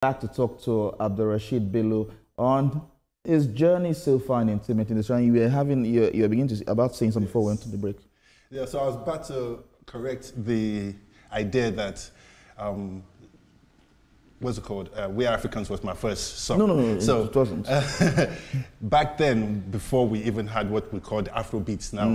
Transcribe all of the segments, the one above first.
Back to talk to Abdulrasheed Bello on his journey so far in entertainment industry. You were having, you're beginning to about saying something before we went to the break. Yeah, so I was about to correct the idea that what's it called? We Are Africans was my first song. No, so, it wasn't. Back then, before we even had what we call the Afro beats now,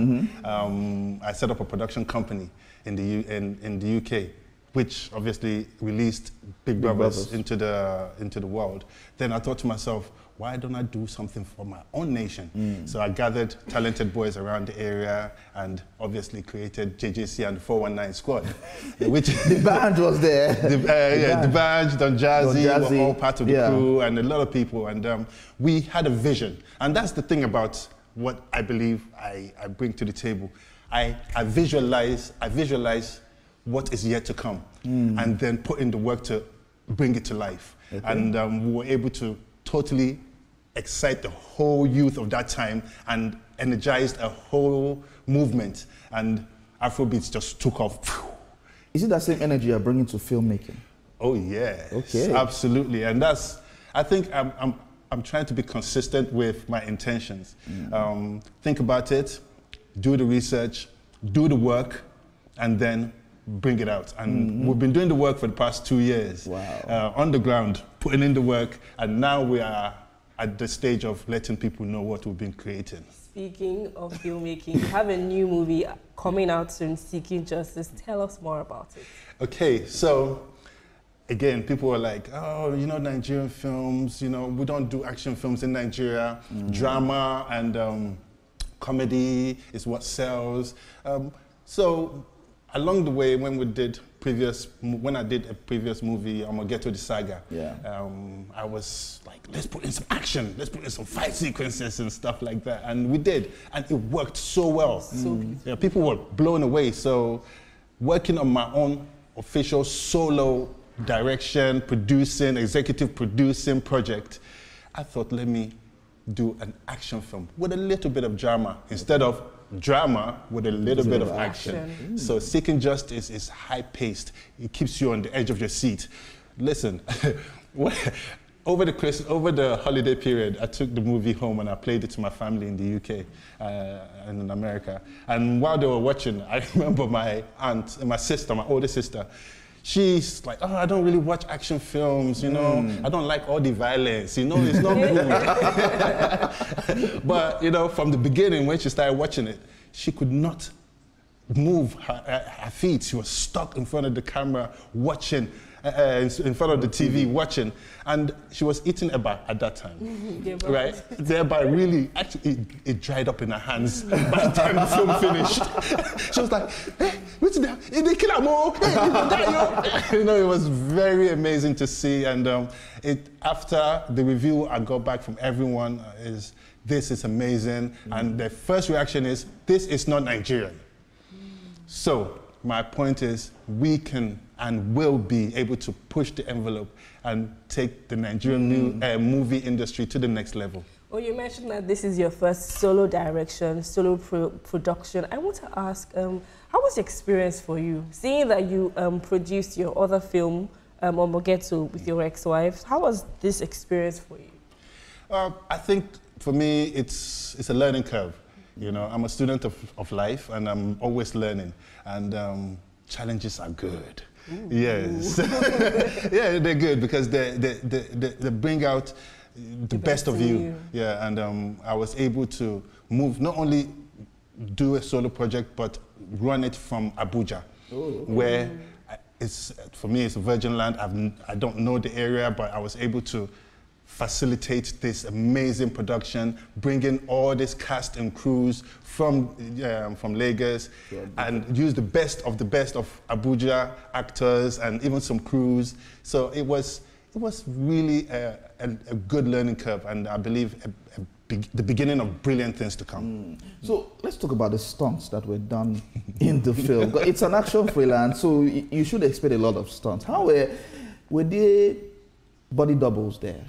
I set up a production company in the UK, which obviously released Big Brothers into the world. Then I thought to myself, why don't I do something for my own nation? So I gathered talented boys around the area and obviously created JJC and the 419 Squad. Which the band was there. The band, Don Jazzy were all part of the crew, and a lot of people. And we had a vision. And that's the thing about what I believe I bring to the table. I visualize what is yet to come, and then put in the work to bring it to life. Okay. And we were able to totally excite the whole youth of that time and energized a whole movement. And Afrobeats just took off. Is it that same energy you're bringing to filmmaking? Oh yeah, okay, absolutely. And that's, I think I'm trying to be consistent with my intentions. Think about it, do the research, do the work, and then bring it out. And we've been doing the work for the past 2 years. Wow. On the ground, putting in the work, and now we are at the stage of letting people know what we've been creating. Speaking of filmmaking, you have a new movie coming out soon, Seeking Justice. Tell us more about it. Okay, so again, people are like, oh, you know, Nigerian films, you know, we don't do action films in Nigeria. Drama and comedy is what sells. So along the way, when I did a previous movie, I'm gonna get to the saga. I was like, let's put in some action, let's put in some fight sequences and stuff like that, and we did, and it worked so well. Yeah, people were blown away. So, working on my own official solo direction, executive producing project, I thought, let me do an action film with a little bit of drama instead of drama with a little bit of action. So Seeking Justice is high-paced. It keeps you on the edge of your seat. Listen, over the holiday period, I took the movie home and I played it to my family in the UK and in America. And while they were watching, I remember my aunt and my sister, my older sister, she's like, oh, I don't really watch action films, you know, I don't like all the violence, you know, it's not good. But, you know, from the beginning, when she started watching it, she could not move her feet. She was stuck in front of the camera watching, in front of the TV watching, and she was eating eba at that time, right? Thereby really, actually, it dried up in her hands by the time the film finished. She was like, hey, what's that? They kill her more. You know, it was very amazing to see, and after the review I got back from everyone is, this is amazing, and the first reaction is, this is not Nigerian. So my point is, we can and will be able to push the envelope and take the Nigerian movie industry to the next level. Well, you mentioned that this is your first solo direction, solo production. I want to ask, how was the experience for you? Seeing that you produced your other film, Omogeto, with your ex-wife, how was this experience for you? I think for me, it's a learning curve. You know, I'm a student of life, and I'm always learning, and challenges are good. Yes. Yeah, they're good because they bring out the best of you. Yeah, and I was able to move, not only do a solo project, but run it from Abuja, where for me, it's a virgin land. I don't know the area, but I was able to facilitate this amazing production, bring in all this cast and crews from Lagos, and use the best of Abuja actors and even some crews. So it was really a good learning curve, and I believe the beginning of brilliant things to come. So let's talk about the stunts that were done in the film. It's an action thriller, so you should expect a lot of stunts. How were there body doubles there?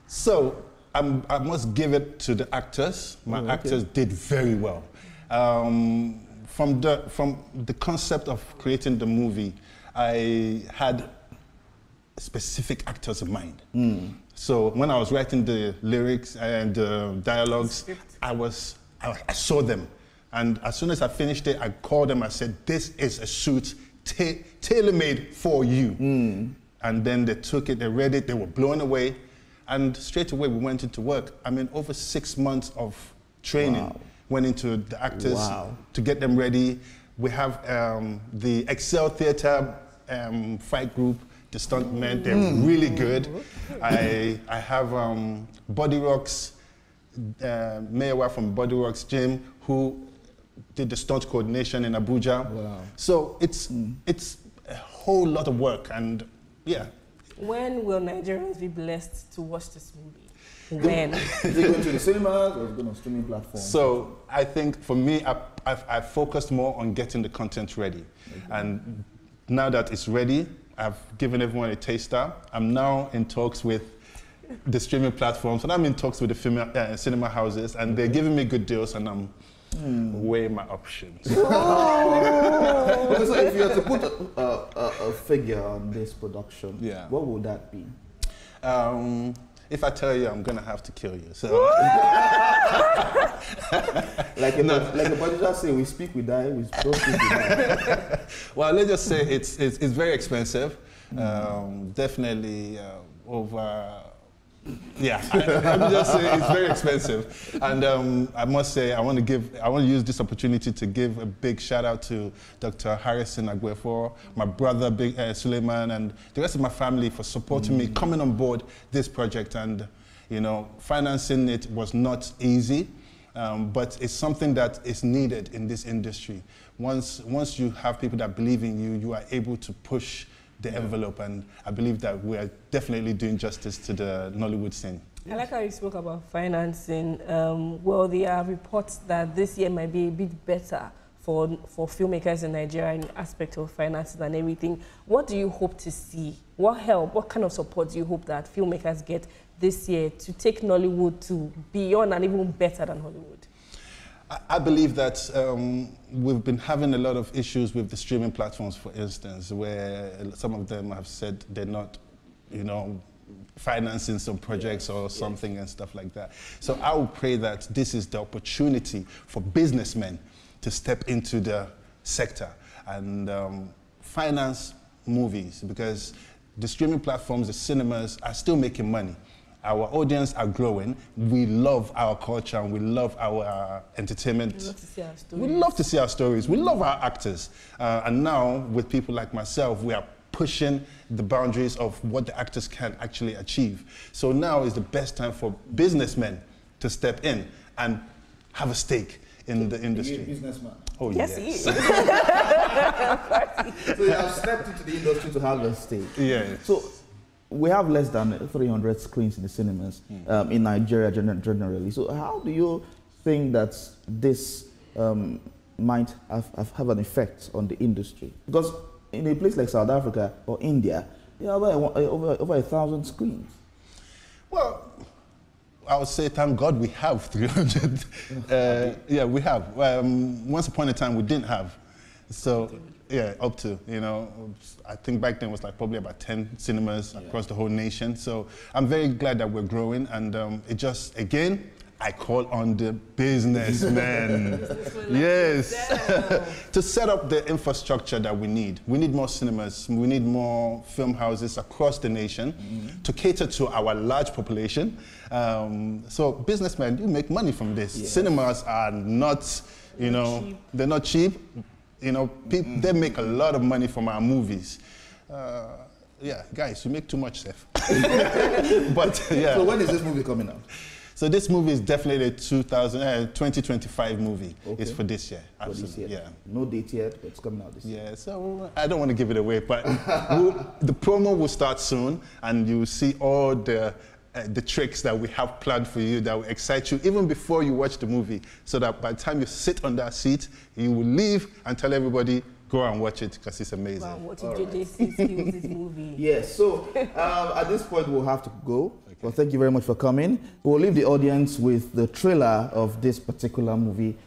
So I must give it to the actors. My actors did very well. From the concept of creating the movie, I had specific actors in mind. So when I was writing the lyrics and dialogues, I saw them. And as soon as I finished it, I called them. I said, "This is a suit tailor-made for you." And then they took it, they read it, they were blown away. And straight away, we went into work. I mean, over 6 months of training went into the actors to get them ready. We have the Excel Theatre fight group, the stuntmen, they're really good. I have Body Rocks, Mayowa from Body Rocks Gym, who did the stunt coordination in Abuja. So it's a whole lot of work, and yeah. When will Nigerians be blessed to watch this movie? When? Is it going to the cinemas or is it going on streaming platforms? So I think for me, I've focused more on getting the content ready. And now that it's ready, I've given everyone a taster. I'm now in talks with the streaming platforms, and I'm in talks with the cinema houses, and they're giving me good deals, and I'm weighing my options. So if you had to put a figure on this production, what would that be? If I tell you, I'm gonna have to kill you. So, like the producer say, we speak, we die. We don't speak, we die. Well, let's just say it's very expensive. Definitely over. Yeah, let me just say it's very expensive, and I must say I want to use this opportunity to give a big shout out to Dr. Harrison Agwefo, my brother Suleiman, and the rest of my family for supporting me, coming on board this project, and financing it was not easy, but it's something that is needed in this industry. Once you have people that believe in you, you are able to push the envelope, and I believe that we are definitely doing justice to the Nollywood scene. I like how you spoke about financing. Well, there are reports that this year might be a bit better for filmmakers in Nigeria in the aspect of finances and everything. What do you hope to see? What help, what kind of support do you hope that filmmakers get this year to take Nollywood to beyond and even better than Hollywood? I believe that we've been having a lot of issues with the streaming platforms, for instance, where some of them have said they're not, financing some projects or something and stuff like that. So I would pray that this is the opportunity for businessmen to step into the sector and finance movies, because the streaming platforms, the cinemas are still making money. Our audience are growing. We love our culture and we love our entertainment. We love to see our stories. We love to see our stories. We love our actors. And now, with people like myself, we are pushing the boundaries of what the actors can actually achieve. So now is the best time for businessmen to step in and have a stake in the industry. You're a businessman. Oh, yes. He is. So you have stepped into the industry to have a stake. Yeah. So we have less than 300 screens in the cinemas in Nigeria generally. So how do you think that this might have an effect on the industry? Because in a place like South Africa or India, you have over 1,000 screens. Well, I would say, thank God we have 300. Yeah, we have. Once upon a time, we didn't have. So, yeah, up to, I think back then it was like probably about 10 cinemas across the whole nation. So I'm very glad that we're growing, and it just, again, I call on the businessmen, yes, to set up the infrastructure that we need. We need more cinemas, we need more film houses across the nation to cater to our large population. So businessmen, you make money from this. Yes. Cinemas are not, they're not cheap. People, they make a lot of money from our movies. Yeah, guys, we make too much stuff. But yeah. So when is this movie coming out? So this movie is definitely a 2025 movie. Okay. It's for this year. Absolutely. For this year. Yeah. No date yet, but it's coming out this year. Yeah, so I don't want to give it away, but the promo will start soon, and you will see all the tricks that we have planned for you that will excite you even before you watch the movie, so that by the time you sit on that seat, you will leave and tell everybody, go and watch it because it's amazing. Wow, watching JJC Skillz' movie. Yes, so at this point we'll have to go. Okay. Well, thank you very much for coming. We'll leave the audience with the trailer of this particular movie.